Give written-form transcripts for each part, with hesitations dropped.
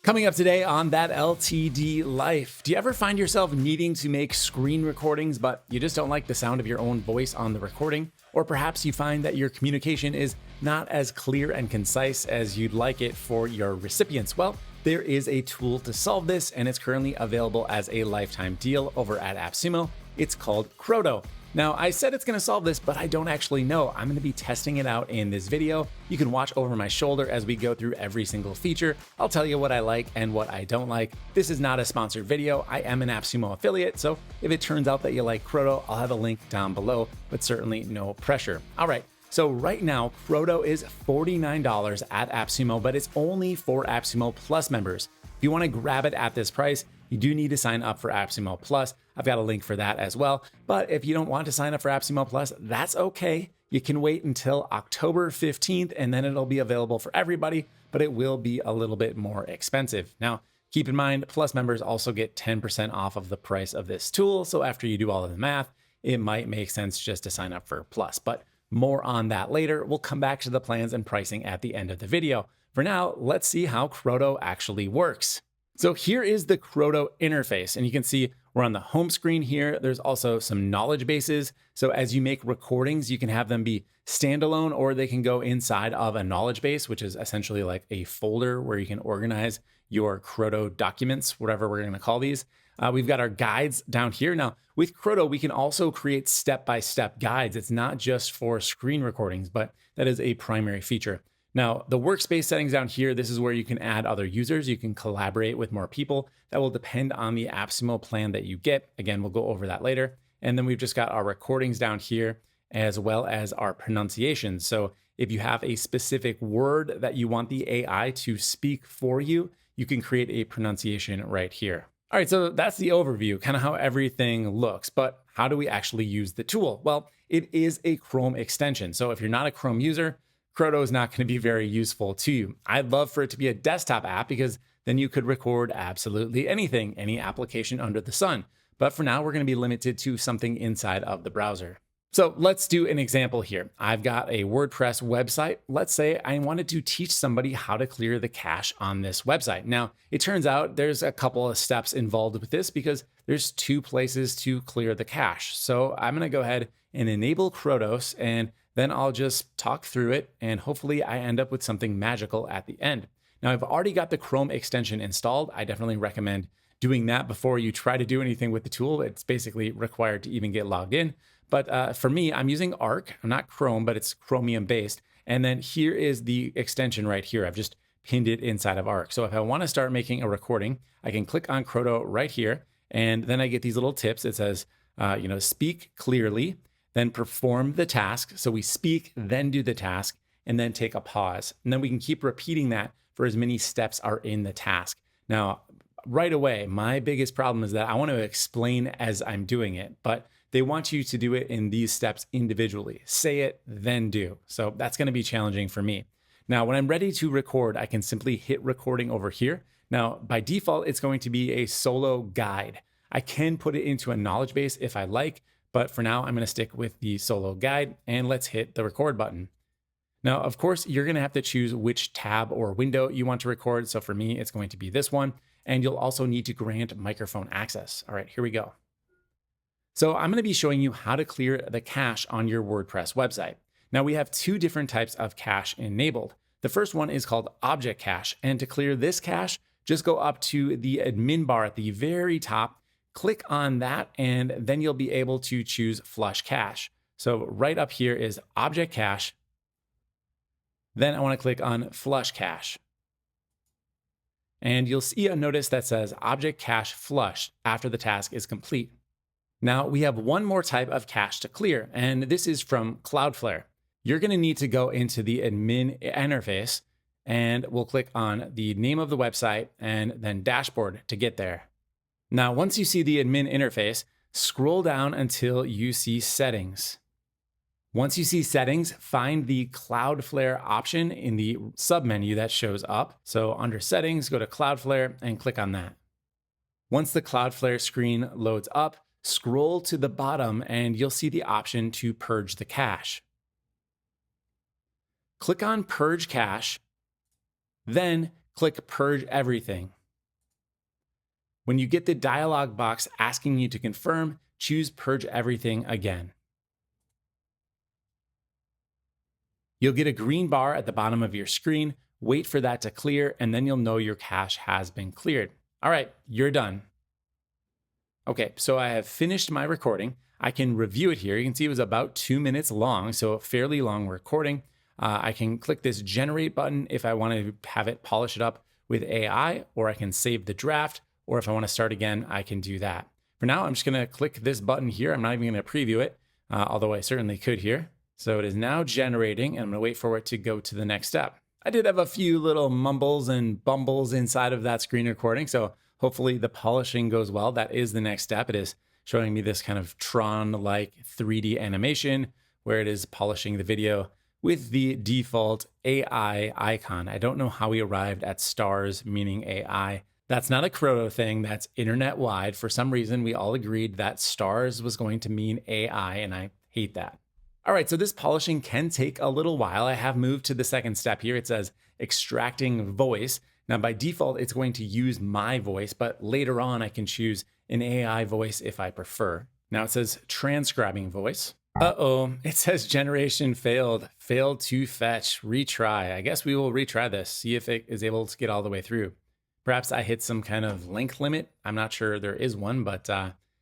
Coming up today on That LTD Life, do you ever find yourself needing to make screen recordings, but you just don't like the sound of your own voice on the recording? Or perhaps you find that your communication is not as clear and concise as you'd like it for your recipients? Well, there is a tool to solve this, and it's currently available as a lifetime deal over at AppSumo. It's called Kroto. Now, I said it's going to solve this, but I don't actually know. I'm going to be testing it out in this video. You can watch over my shoulder as we go through every single feature. I'll tell you what I like and what I don't like. This is not a sponsored video. I am an AppSumo affiliate, so if it turns out that you like Kroto, I'll have a link down below, but certainly no pressure. All right, so right now, Kroto is $49 at AppSumo, but it's only for AppSumo Plus members. If you want to grab it at this price, you do need to sign up for AppSumo Plus. I've got a link for that as well. But if you don't want to sign up for AppSumo Plus, that's okay. You can wait until October 15th and then it'll be available for everybody, but it will be a little bit more expensive. Now, keep in mind, Plus members also get 10% off of the price of this tool. So after you do all of the math, it might make sense just to sign up for Plus. But more on that later. We'll come back to the plans and pricing at the end of the video. For now, let's see how Kroto actually works. So here is the Kroto interface, and you can see we're on the home screen here. There's also some knowledge bases. So as you make recordings, you can have them be standalone or they can go inside of a knowledge base, which is essentially like a folder where you can organize your Kroto documents, whatever we're going to call these. We've got our guides down here. Now with Kroto, we can also create step-by-step guides. It's not just for screen recordings, but that is a primary feature. Now, the workspace settings down here, this is where you can add other users. You can collaborate with more people. That will depend on the AppSumo plan that you get. Again, we'll go over that later. And then we've just got our recordings down here, as well as our pronunciations. So if you have a specific word that you want the AI to speak for you, you can create a pronunciation right here. All right, so that's the overview, kind of how everything looks. But how do we actually use the tool? Well, it is a Chrome extension. So if you're not a Chrome user, Kroto is not going to be very useful to you. I'd love for it to be a desktop app because then you could record absolutely anything, any application under the sun. But for now, we're going to be limited to something inside of the browser. So let's do an example here. I've got a WordPress website. Let's say I wanted to teach somebody how to clear the cache on this website. Now, it turns out there's a couple of steps involved with this because there's two places to clear the cache. So I'm going to go ahead and enable Krotos, and then I'll just talk through it and hopefully I end up with something magical at the end. Now I've already got the Chrome extension installed. I definitely recommend doing that before you try to do anything with the tool. It's basically required to even get logged in. But for me, I'm using Arc, not Chrome, but it's Chromium based. And then here is the extension right here. I've just pinned it inside of Arc. So if I want to start making a recording, I can click on Kroto right here. And then I get these little tips. It says, speak clearly, then perform the task. So we speak, then do the task, and then take a pause. And then we can keep repeating that for as many steps are in the task. Now, right away, my biggest problem is that I want to explain as I'm doing it, but they want you to do it in these steps individually. Say it, then do. So that's going to be challenging for me. Now, when I'm ready to record, I can simply hit recording over here. Now, by default, it's going to be a solo guide. I can put it into a knowledge base if I like, but for now, I'm going to stick with the solo guide and let's hit the record button. Now, of course, you're going to have to choose which tab or window you want to record. So for me, it's going to be this one. And you'll also need to grant microphone access. All right, here we go. So I'm going to be showing you how to clear the cache on your WordPress website. Now we have two different types of cache enabled. The first one is called object cache. And to clear this cache, just go up to the admin bar at the very top. Click on that, and then you'll be able to choose flush cache. So right up here is object cache. Then I want to click on flush cache. And you'll see a notice that says object cache flushed after the task is complete. Now we have one more type of cache to clear, and this is from Cloudflare. You're going to need to go into the admin interface, and we'll click on the name of the website and then dashboard to get there. Now, once you see the admin interface, scroll down until you see settings. Once you see settings, find the Cloudflare option in the submenu that shows up. So under settings, go to Cloudflare and click on that. Once the Cloudflare screen loads up, scroll to the bottom and you'll see the option to purge the cache. Click on Purge Cache, then click Purge Everything. When you get the dialog box asking you to confirm, choose Purge Everything again. You'll get a green bar at the bottom of your screen. Wait for that to clear, and then you'll know your cache has been cleared. All right, you're done. Okay, so I have finished my recording. I can review it here. You can see it was about 2 minutes long, so a fairly long recording. I can click this generate button if I want to have it polish it up with AI, or I can save the draft, or if I want to start again, I can do that. For now, I'm just going to click this button here. I'm not even going to preview it, although I certainly could here. So it is now generating, and I'm going to wait for it to go to the next step. I did have a few little mumbles and bumbles inside of that screen recording, so hopefully the polishing goes well. That is the next step. It is showing me this kind of Tron-like 3D animation where it is polishing the video with the default AI icon. I don't know how we arrived at stars meaning AI. That's not a Kroto thing, that's internet-wide. For some reason, we all agreed that stars was going to mean AI, and I hate that. All right, so this polishing can take a little while. I have moved to the second step here. It says extracting voice. Now, by default, it's going to use my voice, but later on, I can choose an AI voice if I prefer. Now it says transcribing voice. Uh-oh, it says generation failed to fetch, retry. I guess we will retry this, see if it is able to get all the way through. Perhaps I hit some kind of length limit. I'm not sure there is one, but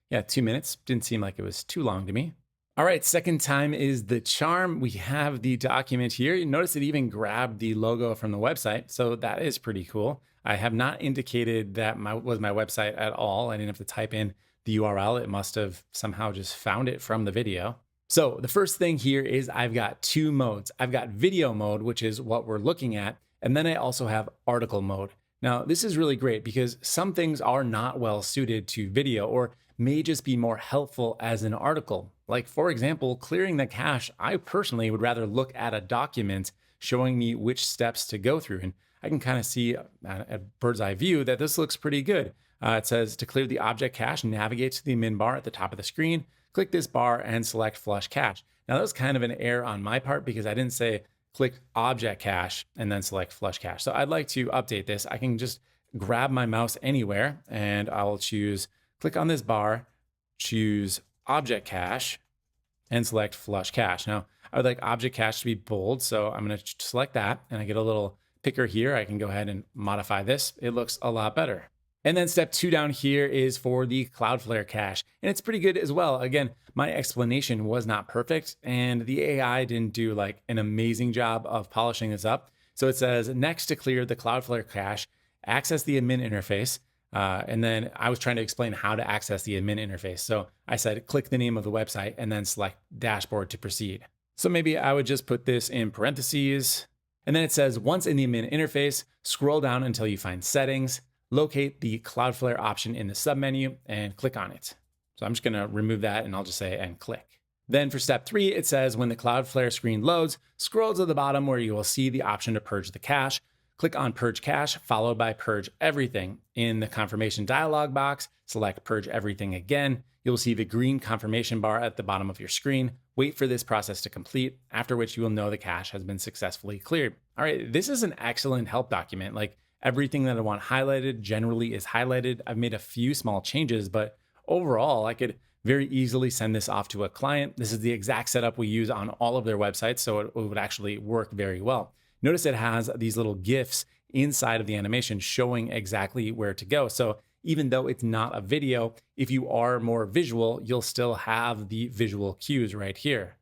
yeah, 2 minutes. Didn't seem like it was too long to me. All right, second time is the charm. We have the document here. You notice it even grabbed the logo from the website, so that is pretty cool. I have not indicated that was my website at all. I didn't have to type in the URL. It must have somehow just found it from the video. So the first thing here is I've got two modes. I've got video mode, which is what we're looking at, and then I also have article mode. Now, this is really great because some things are not well suited to video or may just be more helpful as an article. Like, for example, clearing the cache, I personally would rather look at a document showing me which steps to go through. And I can kind of see at bird's eye view that this looks pretty good. It says to clear the object cache, navigate to the min bar at the top of the screen, click this bar and select flush cache. Now that was kind of an error on my part because I didn't say click object cache and then select flush cache. So I'd like to update this. I can just grab my mouse anywhere and I'll choose, click on this bar, choose object cache and select flush cache. Now I would like object cache to be bold. So I'm going to select that and I get a little picker here. I can go ahead and modify this. It looks a lot better. And then step 2 down here is for the Cloudflare cache. And it's pretty good as well. Again, my explanation was not perfect and the AI didn't do like an amazing job of polishing this up. So it says next to clear the Cloudflare cache, access the admin interface. And then I was trying to explain how to access the admin interface. So I said, click the name of the website and then select dashboard to proceed. So maybe I would just put this in parentheses. And then it says, once in the admin interface, scroll down until you find settings, locate the Cloudflare option in the submenu and click on it. So I'm just going to remove that and I'll just say, and click. Then for step 3, it says when the Cloudflare screen loads, scroll to the bottom where you will see the option to purge the cache. Click on Purge Cache, followed by Purge Everything. In the confirmation dialog box, select Purge Everything again. You'll see the green confirmation bar at the bottom of your screen. Wait for this process to complete, after which you will know the cache has been successfully cleared. All right, this is an excellent help document. Like everything that I want highlighted generally is highlighted. I've made a few small changes, but overall, I could very easily send this off to a client. This is the exact setup we use on all of their websites, so it would actually work very well. Notice it has these little GIFs inside of the animation showing exactly where to go. So even though it's not a video, if you are more visual, you'll still have the visual cues right here.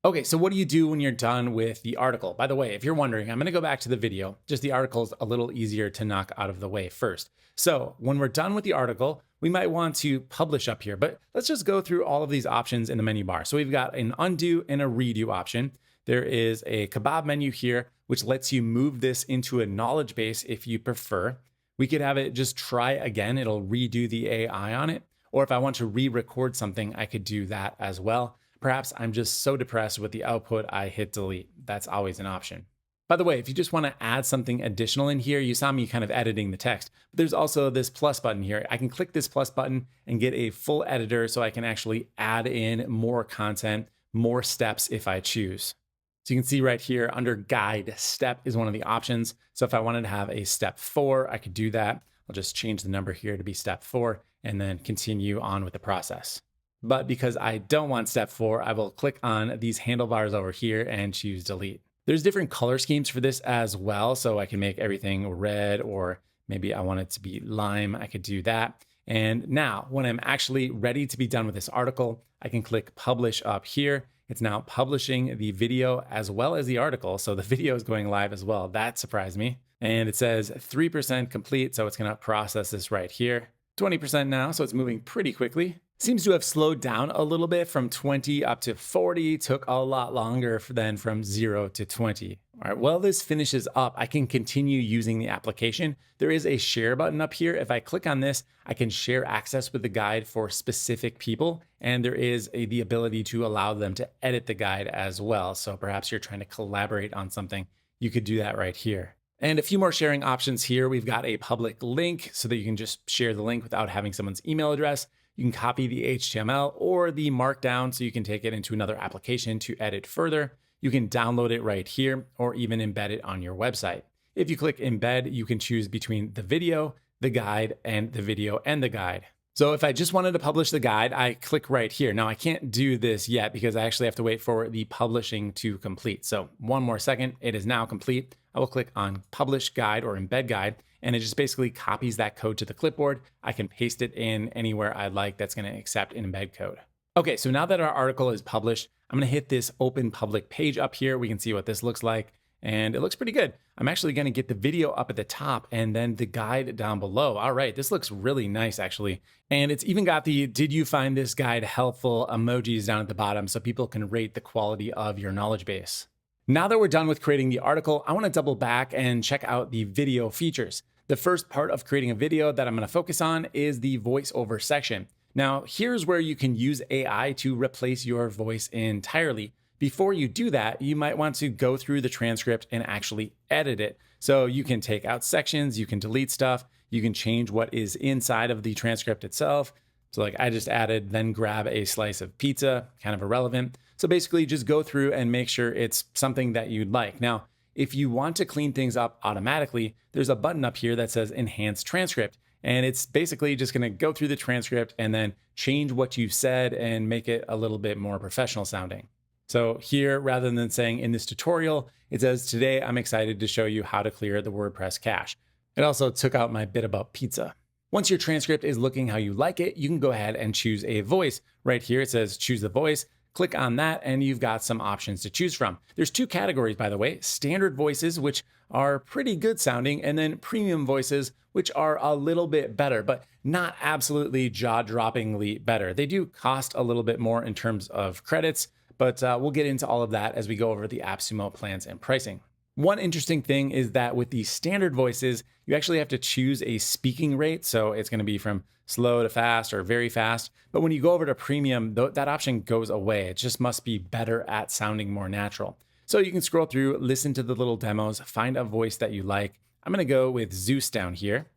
Okay, so what do you do when you're done with the article? By the way, if you're wondering, I'm gonna go back to the video, just the article's a little easier to knock out of the way first. So when we're done with the article, we might want to publish up here, but let's just go through all of these options in the menu bar. So we've got an undo and a redo option. There is a kebab menu here, which lets you move this into a knowledge base if you prefer. We could have it just try again. It'll redo the AI on it. Or if I want to re-record something, I could do that as well. Perhaps I'm just so depressed with the output, I hit delete. That's always an option. By the way, if you just want to add something additional in here, you saw me kind of editing the text. But there's also this plus button here. I can click this plus button and get a full editor so I can actually add in more content, more steps if I choose. So you can see right here under guide, step is one of the options. So if I wanted to have a step 4, I could do that. I'll just change the number here to be step 4 and then continue on with the process. But because I don't want step 4, I will click on these handlebars over here and choose delete. There's different color schemes for this as well. So I can make everything red, or maybe I want it to be lime. I could do that. And now when I'm actually ready to be done with this article, I can click publish up here. It's now publishing the video as well as the article. So the video is going live as well. That surprised me. And it says 3% complete. So it's going to process this right here. 20% now. So it's moving pretty quickly. Seems to have slowed down a little bit from 20 up to 40, took a lot longer than from 0 to 20. All right, while this finishes up, I can continue using the application. There is a share button up here. If I click on this, I can share access with the guide for specific people. And there is the ability to allow them to edit the guide as well. So perhaps you're trying to collaborate on something, you could do that right here. And a few more sharing options here. We've got a public link so that you can just share the link without having someone's email address. You can copy the HTML or the markdown so you can take it into another application to edit further. You can download it right here or even embed it on your website. If you click embed, you can choose between the video, the guide, and the video and the guide. So if I just wanted to publish the guide, I click right here. Now I can't do this yet because I actually have to wait for the publishing to complete. So one more second, it is now complete. I will click on publish guide or embed guide, and it just basically copies that code to the clipboard. I can paste it in anywhere I'd like that's going to accept an embed code. Okay, so now that our article is published, I'm going to hit this open public page up here. We can see what this looks like, and it looks pretty good. I'm actually going to get the video up at the top and then the guide down below. All right, this looks really nice actually. And it's even got the "did you find this guide helpful" emojis down at the bottom so people can rate the quality of your knowledge base. Now that we're done with creating the article, I want to double back and check out the video features. The first part of creating a video that I'm going to focus on is the voiceover section. Now, here's where you can use AI to replace your voice entirely. Before you do that, you might want to go through the transcript and actually edit it. So you can take out sections, you can delete stuff, you can change what is inside of the transcript itself. So like I just added, then grab a slice of pizza, kind of irrelevant. So basically just go through and make sure it's something that you'd like. Now, if you want to clean things up automatically, there's a button up here that says enhance transcript. And it's basically just going to go through the transcript and then change what you said and make it a little bit more professional sounding. So here, rather than saying in this tutorial, it says today I'm excited to show you how to clear the WordPress cache. It also took out my bit about pizza. Once your transcript is looking how you like it, you can go ahead and choose a voice. Right here, it says choose the voice. Click on that and you've got some options to choose from. There's two categories, by the way: standard voices, which are pretty good sounding, and then premium voices, which are a little bit better, but not absolutely jaw-droppingly better. They do cost a little bit more in terms of credits, but we'll get into all of that as we go over the AppSumo plans and pricing. One interesting thing is that with the standard voices, you actually have to choose a speaking rate. So it's going to be from slow to fast or very fast. But when you go over to premium, that option goes away. It just must be better at sounding more natural. So you can scroll through, listen to the little demos, find a voice that you like. I'm going to go with Zeus down here.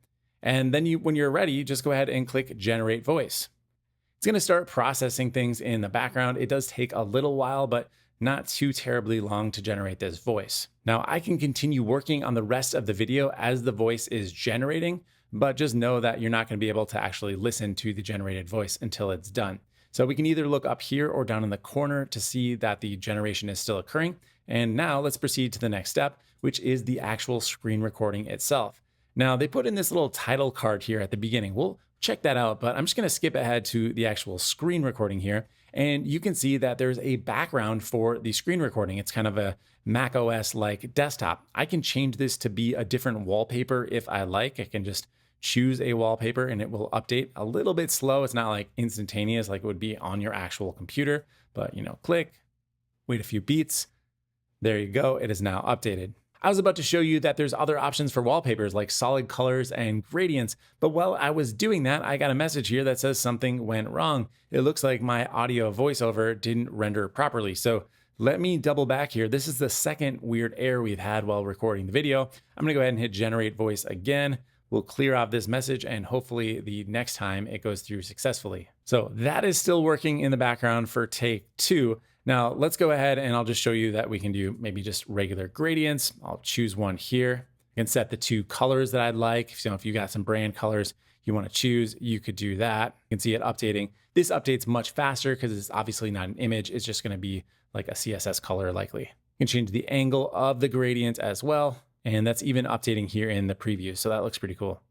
And then when you're ready, just go ahead and click generate voice. It's going to start processing things in the background. It does take a little while, but not too terribly long to generate this voice. Now I can continue working on the rest of the video as the voice is generating, but just know that you're not going to be able to actually listen to the generated voice until it's done. So we can either look up here or down in the corner to see that the generation is still occurring. And now let's proceed to the next step, which is the actual screen recording itself. Now they put in this little title card here at the beginning. We'll check that out, but I'm just going to skip ahead to the actual screen recording here. And you can see that there's a background for the screen recording. It's kind of a Mac OS like desktop. I can change this to be a different wallpaper if I like. I can just choose a wallpaper and it will update a little bit slow. It's not like instantaneous like it would be on your actual computer, but click, wait a few beats. There you go. It is now updated. I was about to show you that there's other options for wallpapers like solid colors and gradients, but while I was doing that, I got a message here that says something went wrong. It looks like my audio voiceover didn't render properly. So let me double back here. This is the second weird error we've had while recording the video. I'm gonna go ahead and hit generate voice again. We'll clear off this message and hopefully the next time it goes through successfully. So that is still working in the background for take 2. Now let's go ahead and I'll just show you that we can do maybe just regular gradients. I'll choose one here I can set the two colors that I'd like. So if you got some brand colors you want to choose, you could do that. You can see it updating. This updates much faster because it's obviously not an image. It's just going to be like a CSS color likely. You can change the angle of the gradient as well. And that's even updating here in the preview. So that looks pretty cool.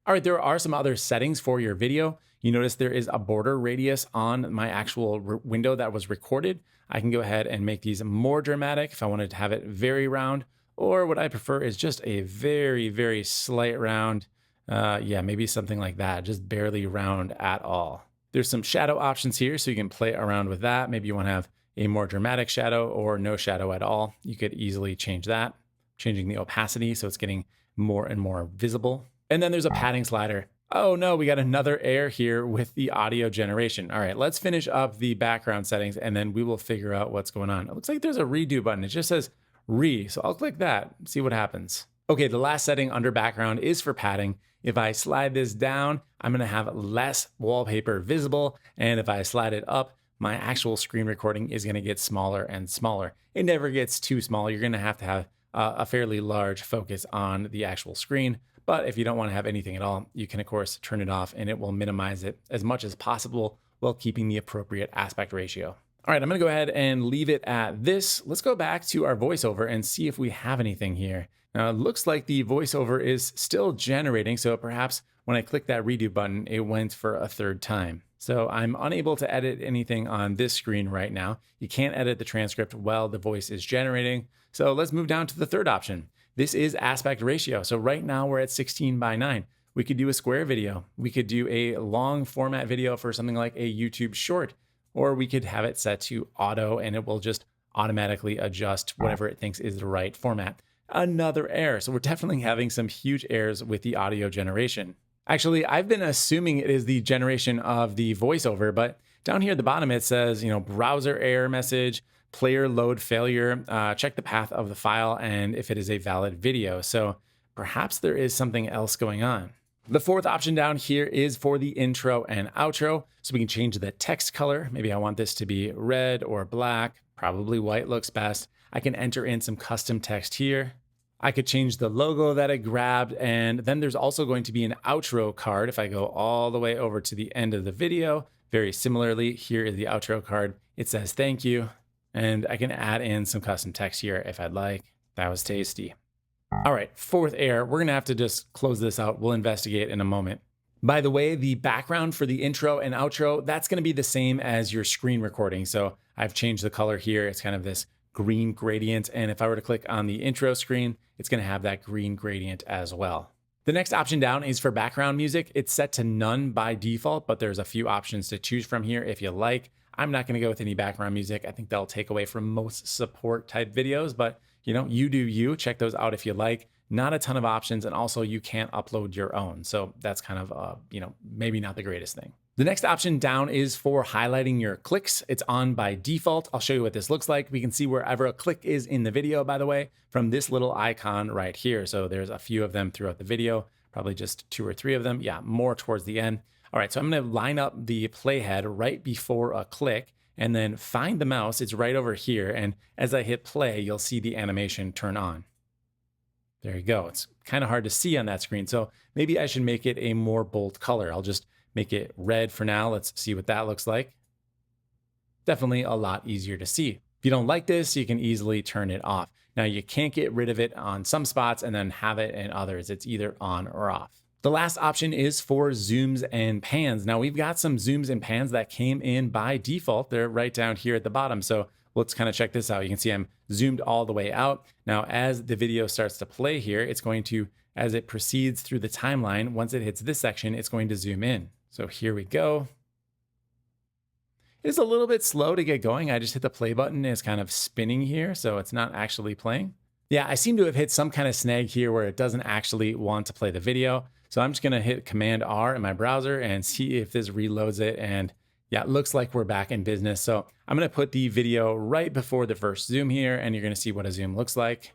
All right, there are some other settings for your video. You notice there is a border radius on my actual window that was recorded. I can go ahead and make these more dramatic if I wanted to have it very round, or what I prefer is just a very, very slight round. Yeah, maybe something like that, just barely round at all. There's some shadow options here, so you can play around with that. Maybe you want to have a more dramatic shadow or no shadow at all. You could easily change that, changing the opacity so it's getting more and more visible. And then there's a padding slider. Oh no, we got another error here with the audio generation. All right, let's finish up the background settings and then we will figure out what's going on. It looks like there's a redo button. It just says re, so I'll click that, see what happens. Okay, the last setting under background is for padding. If I slide this down, I'm gonna have less wallpaper visible. And if I slide it up, my actual screen recording is gonna get smaller and smaller. It never gets too small. You're gonna have a fairly large focus on the actual screen. But if you don't want to have anything at all, you can of course turn it off and it will minimize it as much as possible while keeping the appropriate aspect ratio. All right, I'm gonna go ahead and leave it at this. Let's go back to our voiceover and see if we have anything here. Now it looks like the voiceover is still generating, so perhaps when I click that redo button, it went for a third time. So I'm unable to edit anything on this screen right now. You can't edit the transcript while the voice is generating. So let's move down to the third option. This is aspect ratio. So right now we're at 16:9. We could do a square video. We could do a long format video for something like a YouTube short, or we could have it set to auto and it will just automatically adjust whatever it thinks is the right format. Another error. So we're definitely having some huge errors with the audio generation. Actually, I've been assuming it is the generation of the voiceover, but down here at the bottom, it says, browser error message, player load failure, check the path of the file and if it is a valid video. So perhaps there is something else going on. The fourth option down here is for the intro and outro. So we can change the text color. Maybe I want this to be red or black, probably white looks best. I can enter in some custom text here. I could change the logo that I grabbed, and then there's also going to be an outro card. If I go all the way over to the end of the video, very similarly, here is the outro card. It says thank you, and I can add in some custom text here if I'd like. That was tasty. All right, fourth error. We're gonna have to just close this out. We'll investigate in a moment. By the way, the background for the intro and outro, that's gonna be the same as your screen recording. So I've changed the color here. It's kind of this green gradient. And if I were to click on the intro screen, it's gonna have that green gradient as well. The next option down is for background music. It's set to none by default, but there's a few options to choose from here if you like. I'm not gonna go with any background music. I think that'll take away from most support type videos, but you do you. Check those out if you like. Not a ton of options, and also you can't upload your own. So that's kind of, maybe not the greatest thing. The next option down is for highlighting your clicks. It's on by default. I'll show you what this looks like. We can see wherever a click is in the video, by the way, from this little icon right here. So there's a few of them throughout the video, probably just 2 or 3 of them. Yeah, more towards the end. All right, so I'm gonna line up the playhead right before a click and then find the mouse. It's right over here. And as I hit play, you'll see the animation turn on. There you go. It's kind of hard to see on that screen. So maybe I should make it a more bold color. I'll just make it red for now. Let's see what that looks like. Definitely a lot easier to see. If you don't like this, you can easily turn it off. Now you can't get rid of it on some spots and then have it in others. It's either on or off. The last option is for zooms and pans. Now we've got some zooms and pans that came in by default. They're right down here at the bottom. So let's kind of check this out. You can see I'm zoomed all the way out. Now, as the video starts to play here, it's going to, as it proceeds through the timeline, once it hits this section, it's going to zoom in. So here we go. It's a little bit slow to get going. I just hit the play button and it's kind of spinning here, so it's not actually playing. Yeah, I seem to have hit some kind of snag here where it doesn't actually want to play the video. So I'm just gonna hit Command R in my browser and see if this reloads it. And yeah, it looks like we're back in business. So I'm gonna put the video right before the first zoom here, and you're gonna see what a zoom looks like.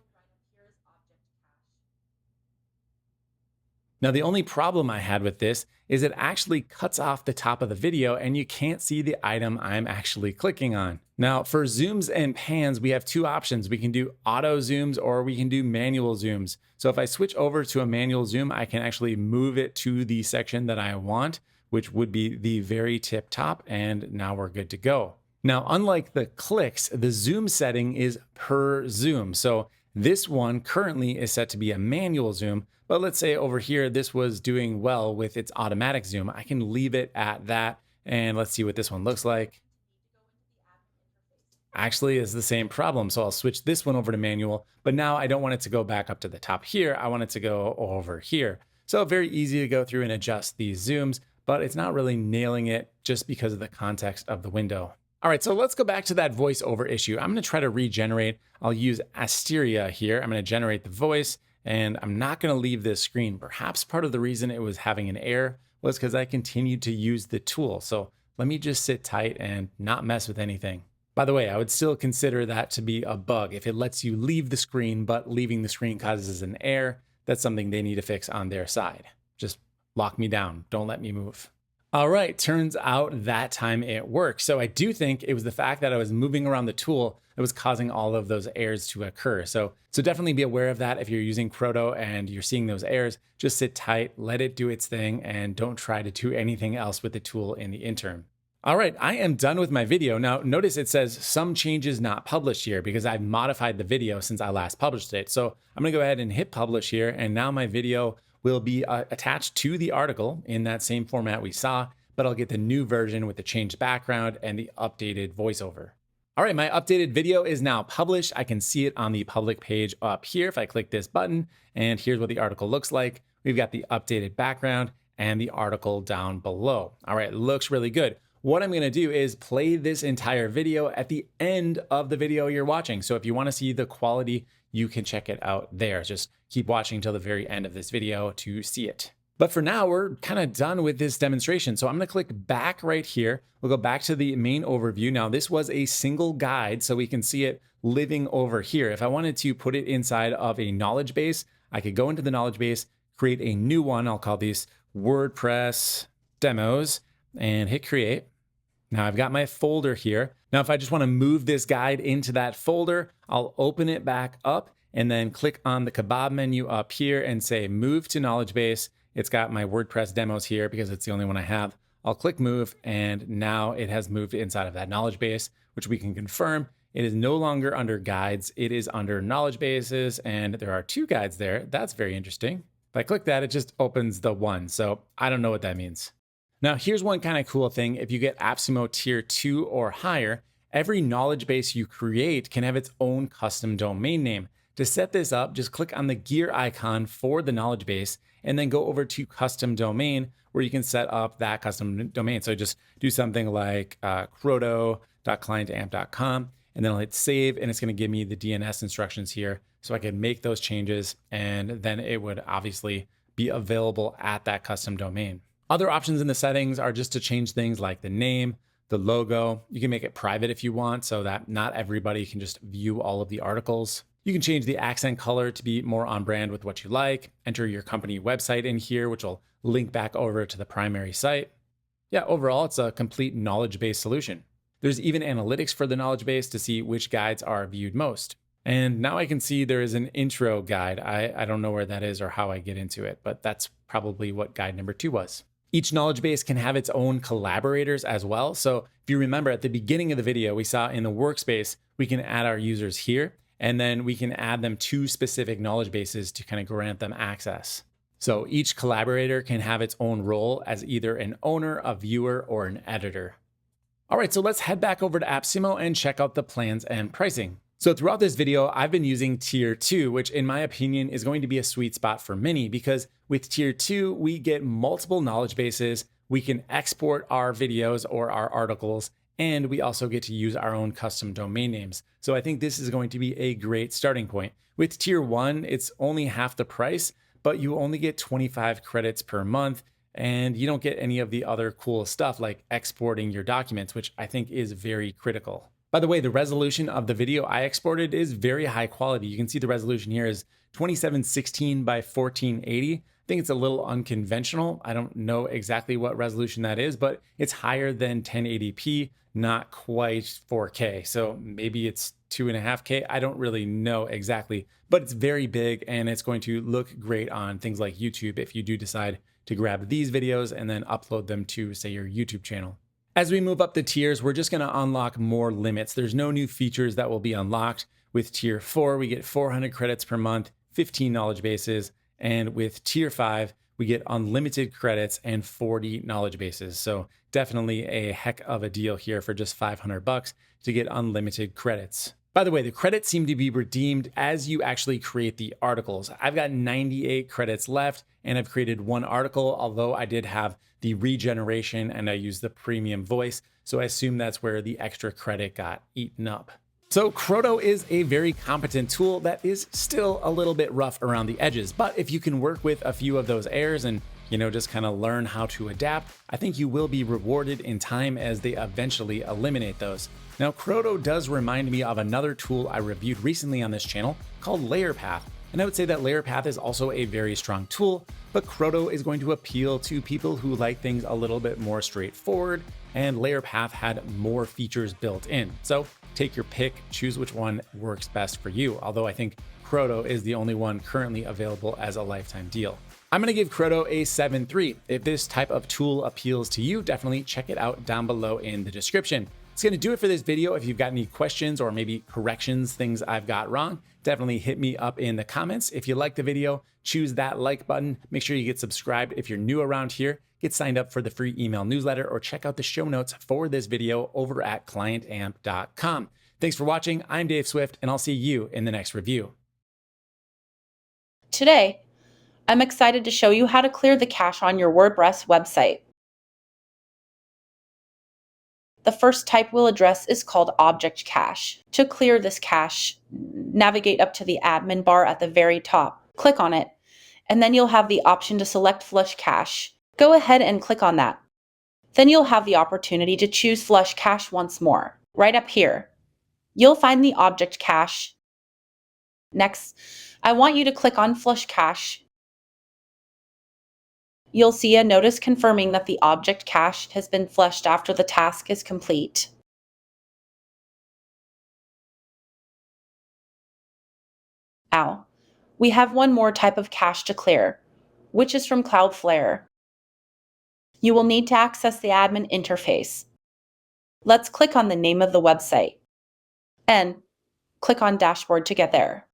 Now, the only problem I had with this is it actually cuts off the top of the video and you can't see the item I'm actually clicking on. Now, for zooms and pans, we have two options. We can do auto zooms or we can do manual zooms. So if I switch over to a manual zoom, I can actually move it to the section that I want, which would be the very tip top, and now we're good to go. Now, unlike the clicks, the zoom setting is per zoom. So this one currently is set to be a manual zoom, but let's say over here, this was doing well with its automatic zoom. I can leave it at that, and let's see what this one looks like. Actually, it's the same problem. So I'll switch this one over to manual, but now I don't want it to go back up to the top here. I want it to go over here. So very easy to go through and adjust these zooms, but it's not really nailing it just because of the context of the window. All right, so let's go back to that voiceover issue. I'm gonna try to regenerate. I'll use Asteria here. I'm gonna generate the voice, and I'm not gonna leave this screen. Perhaps part of the reason it was having an error was because I continued to use the tool. So let me just sit tight and not mess with anything. By the way, I would still consider that to be a bug. If it lets you leave the screen, but leaving the screen causes an error, that's something they need to fix on their side. Just lock me down, don't let me move. All right, turns out that time it worked. So I do think it was the fact that I was moving around the tool that was causing all of those errors to occur. So definitely be aware of that if you're using Kroto and you're seeing those errors. Just sit tight, let it do its thing, and don't try to do anything else with the tool in the interim. All right, I am done with my video. Now, notice it says some changes not published here because I've modified the video since I last published it. So I'm gonna go ahead and hit publish here, and now my video will be attached to the article in that same format we saw, but I'll get the new version with the changed background and the updated voiceover. All right, my updated video is now published. I can see it on the public page up here if I click this button, and here's what the article looks like. We've got the updated background and the article down below. All right, looks really good. What I'm gonna do is play this entire video at the end of the video you're watching. So if you wanna see the quality, you can check it out there. Just keep watching till the very end of this video to see it. But for now, we're kind of done with this demonstration. So I'm gonna click back right here. We'll go back to the main overview. Now this was a single guide, so we can see it living over here. If I wanted to put it inside of a knowledge base, I could go into the knowledge base, create a new one. I'll call these WordPress demos and hit create. Now I've got my folder here. Now, if I just wanna move this guide into that folder, I'll open it back up and then click on the kebab menu up here and say move to knowledge base. It's got my WordPress demos here because it's the only one I have. I'll click move, and now it has moved inside of that knowledge base, which we can confirm. It is no longer under guides. It is under knowledge bases, and there are two guides there. That's very interesting. If I click that, it just opens the one. So I don't know what that means. Now, here's one kind of cool thing. If you get AppSumo tier 2 or higher, every knowledge base you create can have its own custom domain name. To set this up, just click on the gear icon for the knowledge base and then go over to custom domain where you can set up that custom domain. So just do something like kroto.clientamp.com, and then I'll hit save, and it's gonna give me the DNS instructions here so I can make those changes, and then it would obviously be available at that custom domain. Other options in the settings are just to change things like the name, the logo. You can make it private if you want so that not everybody can just view all of the articles. You can change the accent color to be more on brand with what you like. Enter your company website in here, which will link back over to the primary site. Yeah, overall, it's a complete knowledge-based solution. There's even analytics for the knowledge base to see which guides are viewed most. And now I can see there is an intro guide. I don't know where that is or how I get into it, but that's probably what guide number 2 was. Each knowledge base can have its own collaborators as well. So if you remember at the beginning of the video, we saw in the workspace, we can add our users here, and then we can add them to specific knowledge bases to kind of grant them access. So each collaborator can have its own role as either an owner, a viewer, or an editor. All right, so let's head back over to AppSumo and check out the plans and pricing. So throughout this video, I've been using tier 2, which in my opinion is going to be a sweet spot for many because with tier 2, we get multiple knowledge bases, we can export our videos or our articles, and we also get to use our own custom domain names. So I think this is going to be a great starting point. With tier 1, it's only half the price, but you only get 25 credits per month, and you don't get any of the other cool stuff like exporting your documents, which I think is very critical. By the way, the resolution of the video I exported is very high quality. You can see the resolution here is 2716 by 1480. think it's a little unconventional. I don't know exactly what resolution that is, but it's higher than 1080p, not quite 4K. So maybe it's 2.5K. I don't really know exactly, but it's very big and it's going to look great on things like YouTube if you do decide to grab these videos and then upload them to, say, your YouTube channel. As we move up the tiers, we're just going to unlock more limits. There's no new features that will be unlocked. With tier 4, we get 400 credits per month, 15 knowledge bases. And with tier 5, we get unlimited credits and 40 knowledge bases. So definitely a heck of a deal here for just $500 to get unlimited credits. By the way, the credits seem to be redeemed as you actually create the articles. I've got 98 credits left and I've created one article, although I did have the regeneration and I used the premium voice. So I assume that's where the extra credit got eaten up. So Kroto is a very competent tool that is still a little bit rough around the edges, but if you can work with a few of those errors and just kind of learn how to adapt, I think you will be rewarded in time as they eventually eliminate those. Now, Kroto does remind me of another tool I reviewed recently on this channel called Layer Path. And I would say that Layer Path is also a very strong tool, but Kroto is going to appeal to people who like things a little bit more straightforward, and Layer Path had more features built in. So take your pick, choose which one works best for you, although I think Kroto is the only one currently available as a lifetime deal. I'm going to give Kroto a 7.3. If this type of tool appeals to you, definitely check it out down below in the description. It's going to do it for this video. If you've got any questions or maybe corrections, things I've got wrong, definitely hit me up in the comments. If you like the video, choose that like button. Make sure you get subscribed if you're new around here. Get signed up for the free email newsletter or check out the show notes for this video over at clientamp.com. Thanks for watching. I'm Dave Swift, and I'll see you in the next review. Today, I'm excited to show you how to clear the cache on your WordPress website. The first type we'll address is called object cache. To clear this cache, navigate up to the admin bar at the very top. Click on it, and then you'll have the option to select Flush Cache. Go ahead and click on that. Then you'll have the opportunity to choose Flush Cache once more. Right up here, you'll find the object cache. Next, I want you to click on Flush Cache. You'll see a notice confirming that the object cache has been flushed after the task is complete. Now, we have one more type of cache to clear, which is from Cloudflare. You will need to access the admin interface. Let's click on the name of the website and click on Dashboard to get there.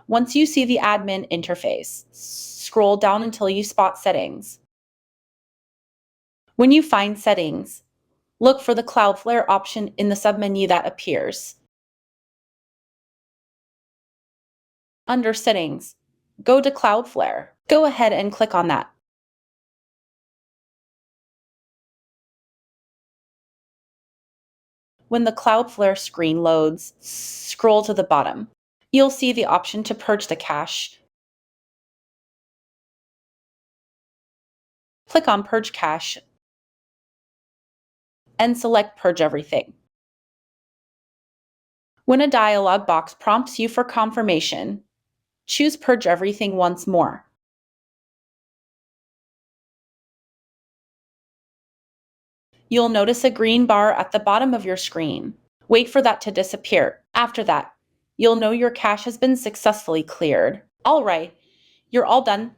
Once you see the admin interface, scroll down until you spot Settings. When you find Settings, look for the Cloudflare option in the submenu that appears. Under Settings, go to Cloudflare. Go ahead and click on that. When the Cloudflare screen loads, scroll to the bottom. You'll see the option to purge the cache. Click on Purge Cache and select Purge Everything. When a dialog box prompts you for confirmation, choose Purge Everything once more. You'll notice a green bar at the bottom of your screen. Wait for that to disappear. After that, you'll know your cache has been successfully cleared. All right, you're all done.